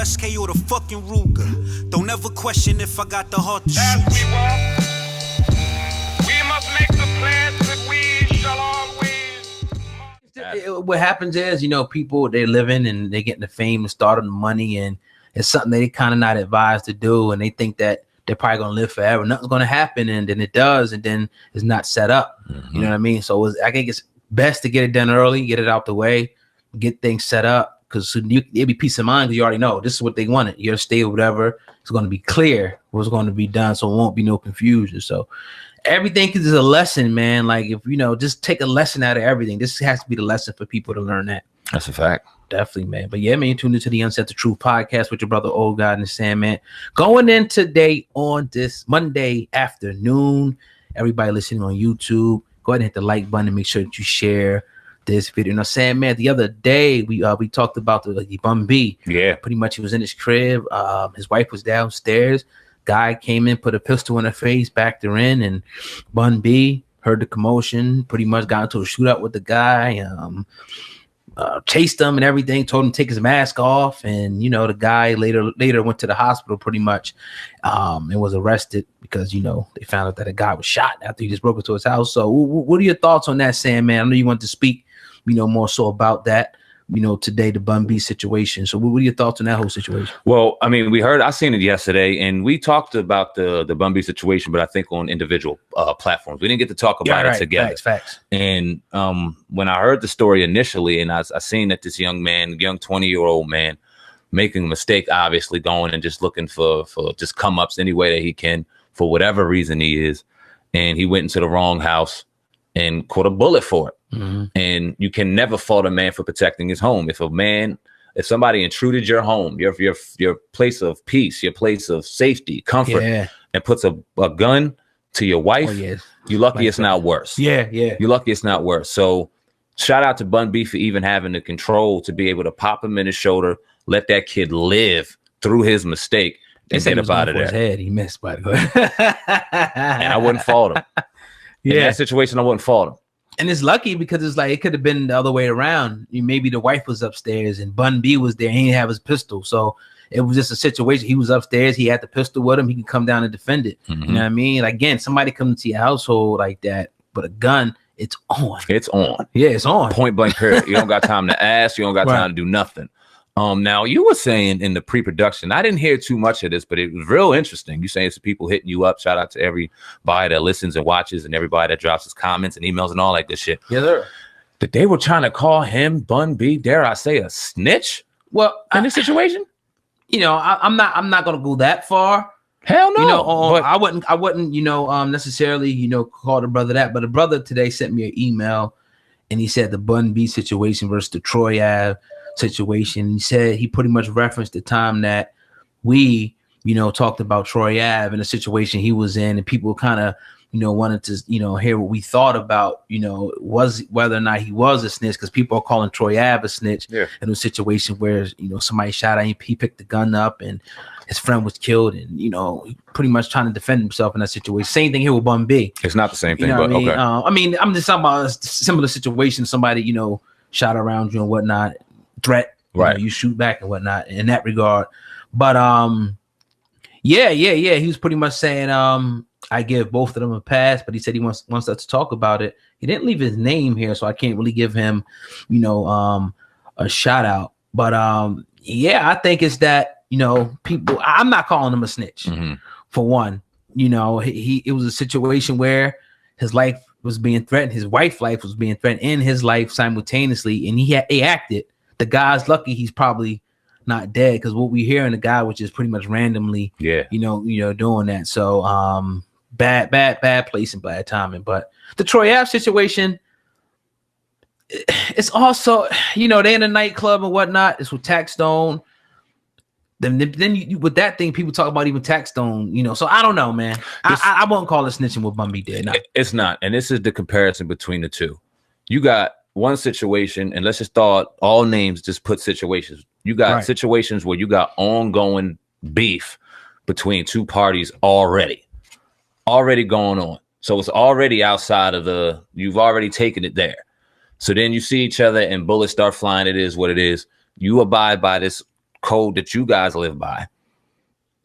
SK or the fucking Ruger. Don't ever question if I got the heart to shoot. As we walk, we must make the pledge that we shall always. What happens is, people, they're living and they're getting the fame and stardom, the money, and it's something they kind of not advised to do, and they think that they're probably going to live forever. Nothing's going to happen, and then it does, and then it's not set up. Mm-hmm. You know what I mean? So I think it's best to get it done early, get it out the way, get things set up, because it'll be peace of mind because you already know this is what they wanted. You're to stay or whatever. It's going to be clear what's going to be done, so it won't be no confusion. So everything is a lesson, man. Like, if just take a lesson out of everything. This has to be the lesson for people to learn that. That's a fact. Definitely, man. But yeah, man, you tuned into the Unset the Truth podcast with your brother Old God and the Sandman. Going in today on this Monday afternoon. Everybody listening on YouTube, go ahead and hit the like button and make sure that you share this video. Now, Sandman, the other day we talked about the Bun B. Yeah. Pretty much he was in his crib. His wife was downstairs. Guy came in, put a pistol in her face, backed her in, and Bun B heard the commotion, pretty much got into a shootout with the guy. Chased him and everything, told him to take his mask off, and the guy later went to the hospital pretty much and was arrested because they found out that a guy was shot after he just broke into his house. So what are your thoughts on that, Sandman? I know you want to speak more so about that today, the Bun B situation. So what are your thoughts on that whole situation? Well, I mean, I seen it yesterday, and we talked about the Bun B situation, but I think on individual platforms. We didn't get to talk about it together. Facts. And when I heard the story initially, and I seen that this young 20-year-old man, making a mistake, obviously going and just looking for just come ups any way that he can for whatever reason he is, and he went into the wrong house and caught a bullet for it. Mm-hmm. And you can never fault a man for protecting his home. If somebody intruded your home, your place of peace, your place of safety, comfort, and puts a gun to your wife, you're lucky it's not worse. Yeah. You're lucky it's not worse. So shout out to Bun B for even having the control to be able to pop him in his shoulder, let that kid live through his mistake, and get up out of there. His head, he missed, by the way. And I wouldn't fault him. In that situation, I wouldn't fault him. And it's lucky because it's like it could have been the other way around. Maybe the wife was upstairs and Bun B was there. He didn't have his pistol. So it was just a situation. He was upstairs. He had the pistol with him. He can come down and defend it. Mm-hmm. You know what I mean? Like, again, somebody comes to your household like that, but a gun, it's on. It's on. Yeah, it's on. Point blank period. You don't got time to ask. You don't got time to do nothing. Now, you were saying in the pre-production, I didn't hear too much of this, but it was real interesting. You saying some people hitting you up. Shout out to everybody that listens and watches and everybody that drops his comments and emails and all like this shit. Yes, sir. That they were trying to call him, Bun B, dare I say, a snitch? Well, in this situation? I'm not going to go that far. Hell no. But I wouldn't, necessarily, call the brother that. But the brother today sent me an email and he said the Bun B situation versus the Troy Ave situation. He said he pretty much referenced the time that we, talked about Troy Ave and the situation he was in, and people kind of, wanted to, hear what we thought about, was whether or not he was a snitch, because people are calling Troy Ave a snitch in a situation where, somebody shot at him, he picked the gun up and his friend was killed, and, he pretty much trying to defend himself in that situation. Same thing here with Bun B. It's not the same thing, but okay. I mean, I'm just talking about a similar situation. Somebody, shot around you and whatnot, threat, right? You shoot back and whatnot in that regard. But he was pretty much saying I give both of them a pass, but he said he wants us to talk about it. He didn't leave his name here, so I can't really give him a shout out. But I think it's that people, I'm not calling him a snitch. Mm-hmm. For one, it was a situation where his life was being threatened, his wife's life was being threatened, and his life simultaneously, and he acted. The guy's lucky he's probably not dead, because what we hear in the guy, which is pretty much randomly, doing that. So bad place and bad timing. But the Troy Ave situation, it's also, they're in a nightclub and whatnot. It's with Taxstone. Then you with that thing, people talk about even Taxstone, so I don't know, man. I won't call it snitching what Bun B did. No. It's not. And this is the comparison between the two. You got one situation, and let's just throw all names, just put situations. You got situations where you got ongoing beef between two parties already going on. So it's already outside of you've already taken it there. So then you see each other and bullets start flying. It is what it is. You abide by this code that you guys live by,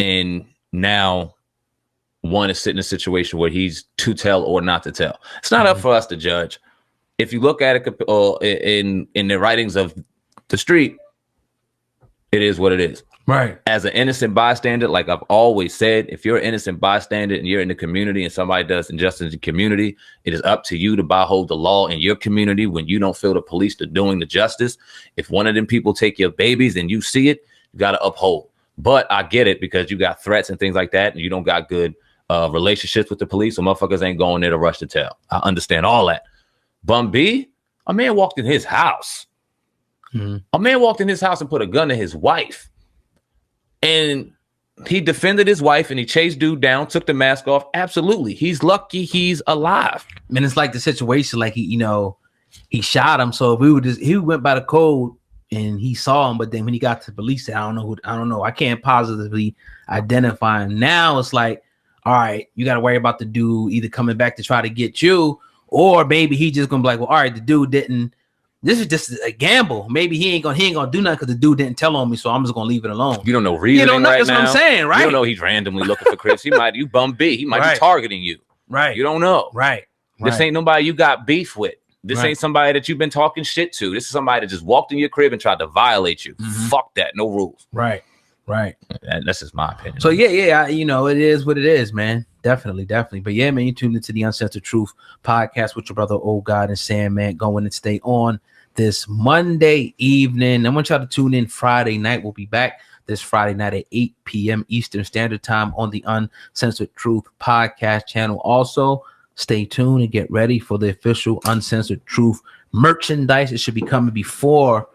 and now one is sitting in a situation where he's to tell or not to tell. It's not up for us to judge. If you look at it in the writings of the street, it is what it is. Right. As an innocent bystander, like I've always said, if you're an innocent bystander and you're in the community and somebody does injustice in the community, it is up to you to uphold the law in your community when you don't feel the police are doing the justice. If one of them people take your babies and you see it, you got to uphold. But I get it, because you got threats and things like that, and you don't got good relationships with the police, so motherfuckers ain't going there to rush to tell. I understand all that. Bum B, a man walked in his house. A man walked in his house and put a gun to his wife. And he defended his wife and he chased dude down, took the mask off. Absolutely. He's lucky he's alive. And it's like the situation, like he shot him. So if we would he went by the code and he saw him, but then when he got to the police, I don't know. I can't positively identify him. Now it's like, all right, you got to worry about the dude either coming back to try to get you, or maybe he just gonna be like, well, all right, the dude didn't. This is just a gamble. Maybe he ain't gonna do nothing because the dude didn't tell on me, so I'm just gonna leave it alone. You don't know reasoning. You don't know, right that's now. what I'm saying, right? You don't know he's randomly looking for Chris. You bum B. He might be targeting you. Right. You don't know. Right. This ain't nobody you got beef with. This ain't somebody that you've been talking shit to. This is somebody that just walked in your crib and tried to violate you. Fuck that. No rules. Right. And that's just my opinion. So yeah, it is what it is, man. Definitely. But yeah, man, you tuned into the Uncensored Truth podcast with your brother, Old God and Sandman, going to stay on this Monday evening. I want y'all to tune in Friday night. We'll be back this Friday night at 8 p.m. Eastern Standard Time on the Uncensored Truth podcast channel. Also, stay tuned and get ready for the official Uncensored Truth merchandise. It should be coming before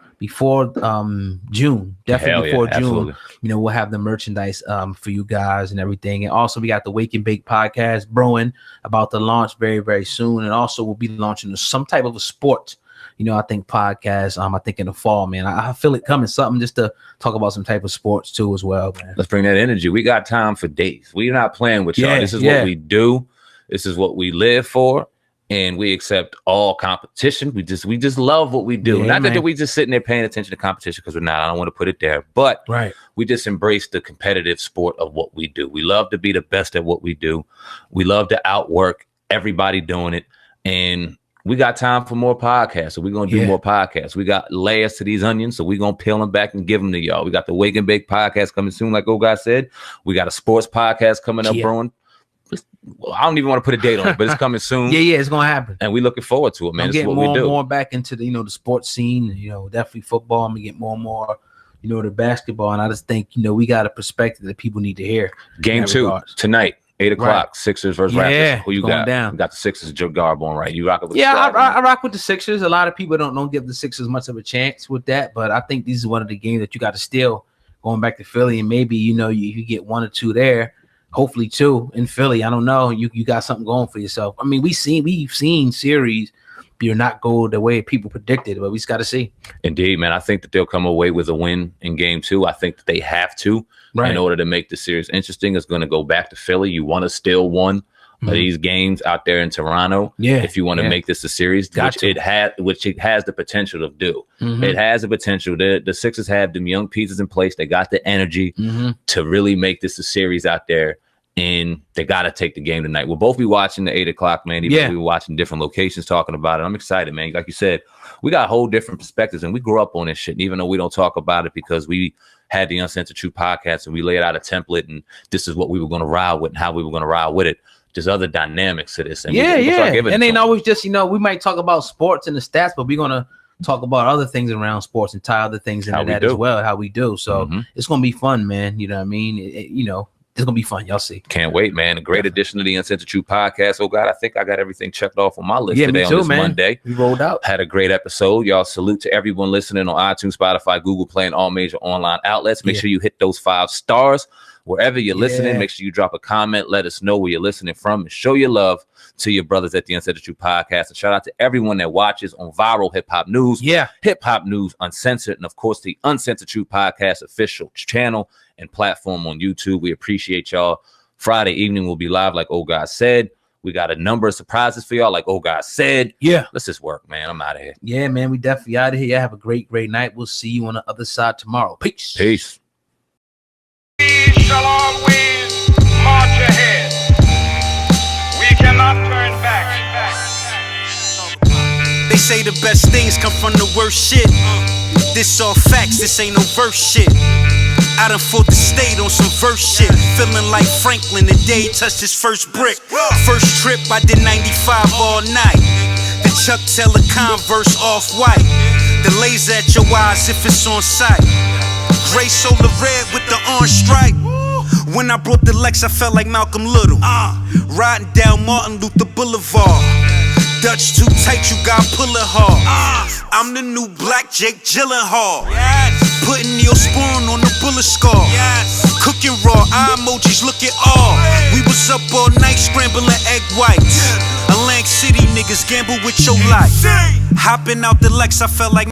June. Definitely before June. Absolutely. We'll have the merchandise for you guys and everything. And also we got the Wake and Bake podcast brewing, about to launch very, very soon. And also we'll be launching some type of a sports, I think podcast. I think in the fall, man. I feel it coming, something just to talk about some type of sports too as well, man. Let's bring that energy. We got time for days. We're not playing with y'all. This is what we do. This is what we live for. And we accept all competition. We just love what we do. Not that we just sitting there paying attention to competition, because we're not. I don't want to put it there. But we just embrace the competitive sport of what we do. We love to be the best at what we do. We love to outwork everybody doing it. And we got time for more podcasts. So we're going to do more podcasts. We got layers to these onions. So we're going to peel them back and give them to y'all. We got the Wake and Bake podcast coming soon, like Old Guy said. We got a sports podcast coming up, brewing. I don't even want to put a date on it, but it's coming soon. It's gonna happen, and we looking forward to it, man. I'm getting more and more back into the the sports scene. Definitely football. I'm gonna get more and more, the basketball, and I just think we got a perspective that people need to hear. Game 2 tonight, 8:00, Sixers versus Raptors. Who you got? You got the Sixers. Joe Garbo on, right? You rock with I rock with the Sixers. A lot of people don't give the Sixers much of a chance with that, but I think this is one of the games that you got to steal going back to Philly, and maybe you get 1 or 2 there. Hopefully 2 in Philly. I don't know. You got something going for yourself. I mean, we've seen series not go the way people predicted, but we just got to see. Indeed, man. I think that they'll come away with a win in game 2. I think that they have to in order to make the series interesting. It's going to go back to Philly. You want to steal one of these games out there in Toronto. If you want to make this a series, which it has the potential to do. It has the potential. The Sixers have them young pieces in place. They got the energy to really make this a series out there. And they got to take the game tonight. We'll both be watching the 8:00, man. Even we were watching different locations talking about it. I'm excited, man. Like you said, we got whole different perspectives, and we grew up on this shit. And even though we don't talk about it because we had the Uncensored Truth podcast and we laid out a template and this is what we were going to ride with and how we were going to ride with it. There's other dynamics to this. And and ain't always just, we might talk about sports and the stats, but we're going to talk about other things around sports and tie other things into that as well, how we do. So it's going to be fun, man. You know what I mean? It's going to be fun. Y'all see. Can't wait, man. A great addition to the Uncensored Truth podcast. Oh, God, I think I got everything checked off on my list today on this Monday. We rolled out. Had a great episode. Y'all, salute to everyone listening on iTunes, Spotify, Google Play, and all major online outlets. Make sure you hit those 5 stars. Wherever you're listening, make sure you drop a comment. Let us know where you're listening from and show your love to your brothers at the Uncensored Truth podcast. And shout out to everyone that watches on Viral Hip Hop News. Hip Hop News Uncensored. And, of course, the Uncensored Truth podcast official channel and platform on YouTube. We appreciate y'all. Friday evening will be live, like Old Guy said. We got a number of surprises for y'all. Like, oh, God said, Yeah. let's just work, man. I'm out of here. Yeah, man. We definitely out of here. Y'all have a great night. We'll see you on the other side tomorrow. Peace. Peace. We shall always march ahead. We cannot turn back. They say the best things come from the worst shit. This all facts, this ain't no verse shit. I done fought the state on some verse shit. Feeling like Franklin the day he touched his first brick. First trip, I did 95 all night. The Chuck Taylor Converse off-white. The laser at your eyes if it's on sight. Gray solar red with the orange stripe. When I brought the Lex, I felt like Malcolm Little. Riding down Martin Luther Boulevard. Dutch too tight, you got pull it hard. I'm the new black Jake Gyllenhaal. Putting Neosporin on the bullet scar. Cooking raw, eye emojis, look at all. We was up all night scrambling egg whites. Atlantic City niggas gamble with your life. Hopping out the Lex, I felt like